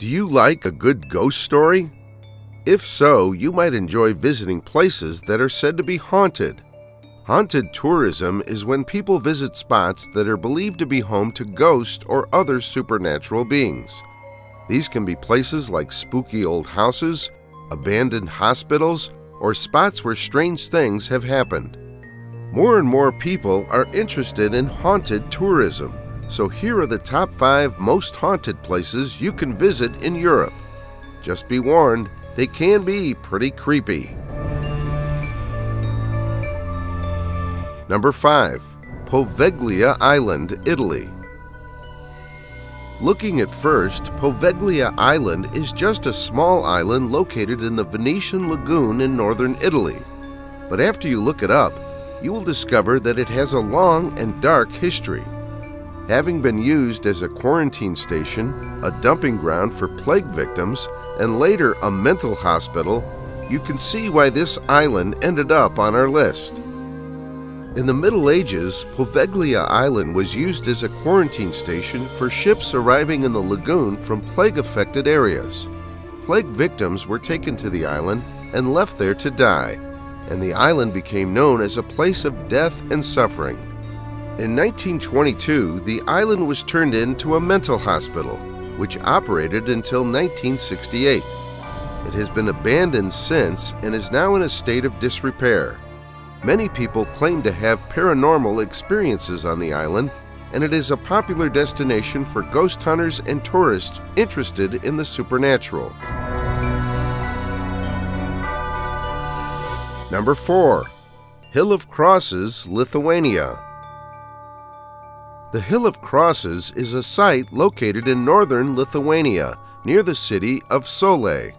Do you like a good ghost story? If so, you might enjoy visiting places that are said to be haunted. Haunted tourism is when people visit spots that are believed to be home to ghosts or other supernatural beings. These can be places like spooky old houses, abandoned hospitals, or spots where strange things have happened. More and more people are interested in haunted tourism, so here are the top 5 most haunted places you can visit in Europe. Just be warned, they can be pretty creepy. Number 5. Poveglia Island, Italy. Looking at first, Poveglia Island is just a small island located in the Venetian Lagoon in northern Italy. But after you look it up, you will discover that it has a long and dark history. Having been used as a quarantine station, a dumping ground for plague victims, and later a mental hospital, you can see why this island ended up on our list. In the Middle Ages, Poveglia Island was used as a quarantine station for ships arriving in the lagoon from plague-affected areas. Plague victims were taken to the island and left there to die, and the island became known as a place of death and suffering. In 1922, the island was turned into a mental hospital, which operated until 1968. It has been abandoned since and is now in a state of disrepair. Many people claim to have paranormal experiences on the island, and it is a popular destination for ghost hunters and tourists interested in the supernatural. Number 4. Hill of Crosses, Lithuania. The Hill of Crosses is a site located in northern Lithuania, near the city of Solai.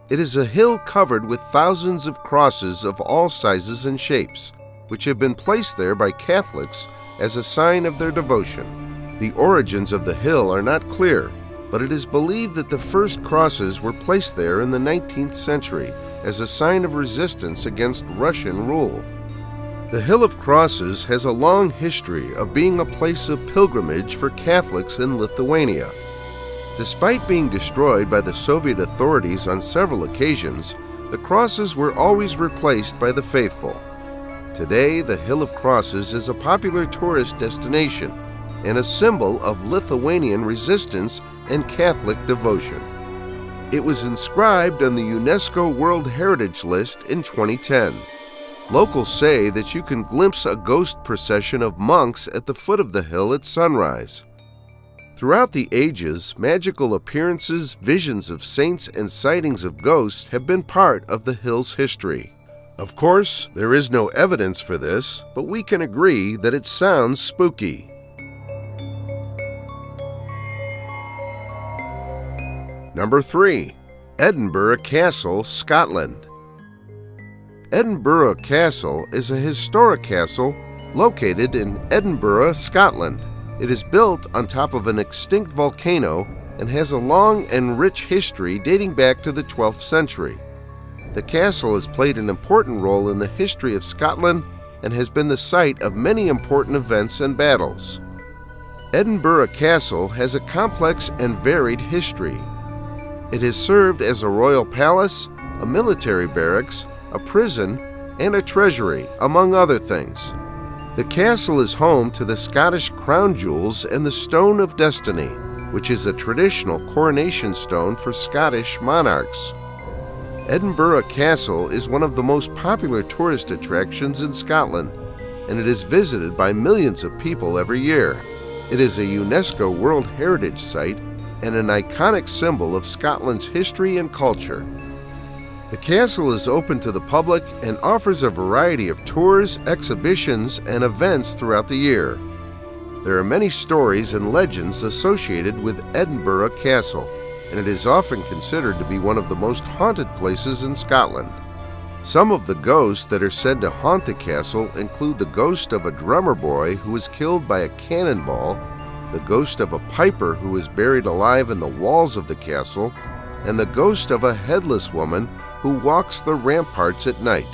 It is a hill covered with thousands of crosses of all sizes and shapes, which have been placed there by Catholics as a sign of their devotion. The origins of the hill are not clear, but it is believed that the first crosses were placed there in the 19th century as a sign of resistance against Russian rule. The Hill of Crosses has a long history of being a place of pilgrimage for Catholics in Lithuania. Despite being destroyed by the Soviet authorities on several occasions, the crosses were always replaced by the faithful. Today, the Hill of Crosses is a popular tourist destination and a symbol of Lithuanian resistance and Catholic devotion. It was inscribed on the UNESCO World Heritage List in 2010. Locals say that you can glimpse a ghost procession of monks at the foot of the hill at sunrise. Throughout the ages, magical appearances, visions of saints, and sightings of ghosts have been part of the hill's history. Of course, there is no evidence for this, but we can agree that it sounds spooky. Number 3. Edinburgh Castle, Scotland. Edinburgh Castle is a historic castle located in Edinburgh, Scotland. It is built on top of an extinct volcano and has a long and rich history dating back to the 12th century. The castle has played an important role in the history of Scotland and has been the site of many important events and battles. Edinburgh Castle has a complex and varied history. It has served as a royal palace, a military barracks, a prison, and a treasury, among other things. The castle is home to the Scottish crown jewels and the Stone of Destiny, which is a traditional coronation stone for Scottish monarchs. Edinburgh Castle is one of the most popular tourist attractions in Scotland, and it is visited by millions of people every year. It is a UNESCO World Heritage Site and an iconic symbol of Scotland's history and culture. The castle is open to the public and offers a variety of tours, exhibitions, and events throughout the year. There are many stories and legends associated with Edinburgh Castle, and it is often considered to be one of the most haunted places in Scotland. Some of the ghosts that are said to haunt the castle include the ghost of a drummer boy who was killed by a cannonball, the ghost of a piper who was buried alive in the walls of the castle, and the ghost of a headless woman who walks the ramparts at night.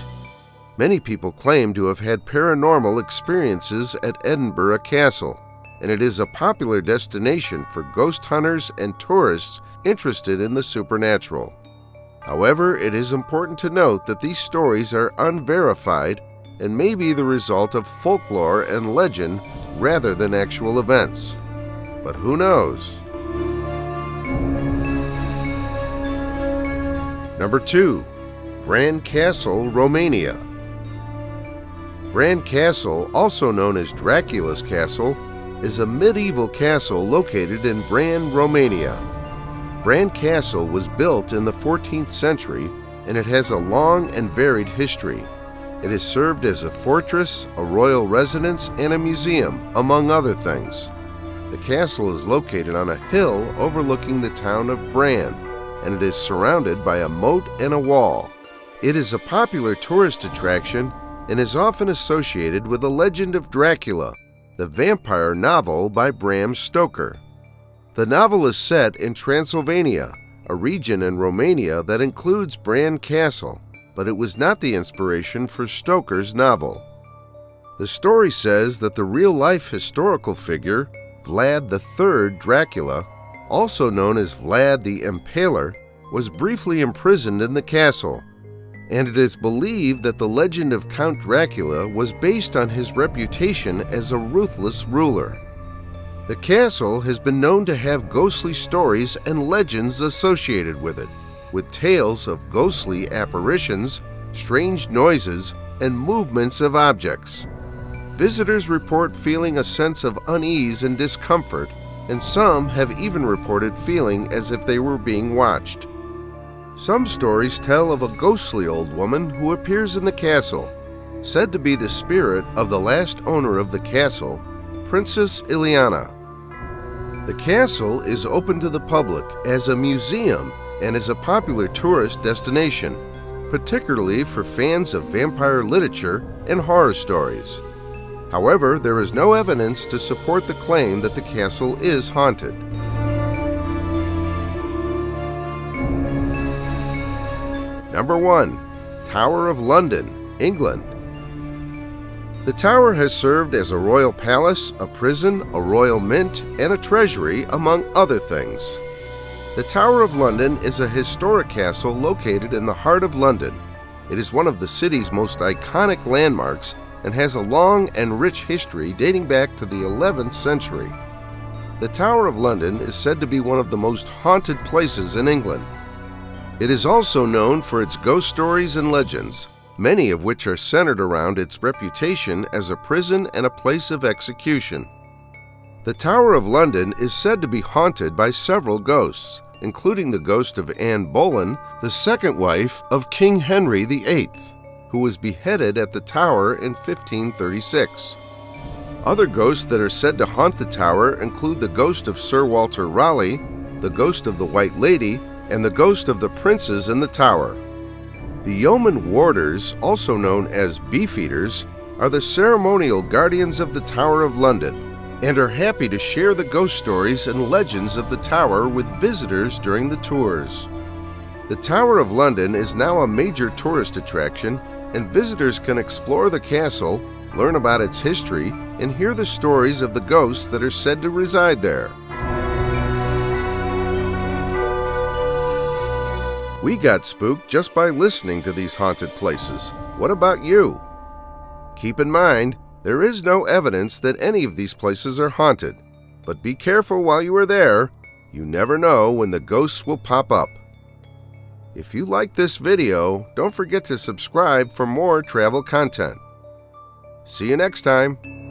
Many people claim to have had paranormal experiences at Edinburgh Castle, and it is a popular destination for ghost hunters and tourists interested in the supernatural. However, it is important to note that these stories are unverified and may be the result of folklore and legend rather than actual events. But who knows? Number 2. Bran Castle, Romania. Bran Castle, also known as Dracula's Castle, is a medieval castle located in Bran, Romania. Bran Castle was built in the 14th century, and it has a long and varied history. It has served as a fortress, a royal residence, and a museum, among other things. The castle is located on a hill overlooking the town of Bran, and it is surrounded by a moat and a wall. It is a popular tourist attraction and is often associated with the legend of Dracula, the vampire novel by Bram Stoker. The novel is set in Transylvania, a region in Romania that includes Bran Castle, but it was not the inspiration for Stoker's novel. The story says that the real-life historical figure, Vlad III Dracula, also known as Vlad the Impaler, was briefly imprisoned in the castle, and it is believed that the legend of Count Dracula was based on his reputation as a ruthless ruler. The castle has been known to have ghostly stories and legends associated with it, with tales of ghostly apparitions, strange noises, and movements of objects. Visitors report feeling a sense of unease and discomfort, and some have even reported feeling as if they were being watched. Some stories tell of a ghostly old woman who appears in the castle, said to be the spirit of the last owner of the castle, Princess Ileana. The castle is open to the public as a museum and is a popular tourist destination, particularly for fans of vampire literature and horror stories. However, there is no evidence to support the claim that the castle is haunted. Number 1. Tower of London, England. The tower has served as a royal palace, a prison, a royal mint, and a treasury, among other things. The Tower of London is a historic castle located in the heart of London. It is one of the city's most iconic landmarks and has a long and rich history dating back to the 11th century. The Tower of London is said to be one of the most haunted places in England. It is also known for its ghost stories and legends, many of which are centered around its reputation as a prison and a place of execution. The Tower of London is said to be haunted by several ghosts, including the ghost of Anne Boleyn, the second wife of King Henry VIII, who was beheaded at the tower in 1536. Other ghosts that are said to haunt the tower include the ghost of Sir Walter Raleigh, the ghost of the White Lady, and the ghost of the princes in the tower. The yeoman warders, also known as beefeaters, are the ceremonial guardians of the Tower of London and are happy to share the ghost stories and legends of the tower with visitors during the tours. The Tower of London is now a major tourist attraction, and visitors can explore the castle, learn about its history, and hear the stories of the ghosts that are said to reside there. We got spooked just by listening to these haunted places. What about you? Keep in mind, there is no evidence that any of these places are haunted, but be careful while you are there. You never know when the ghosts will pop up. If you like this video, don't forget to subscribe for more travel content. See you next time.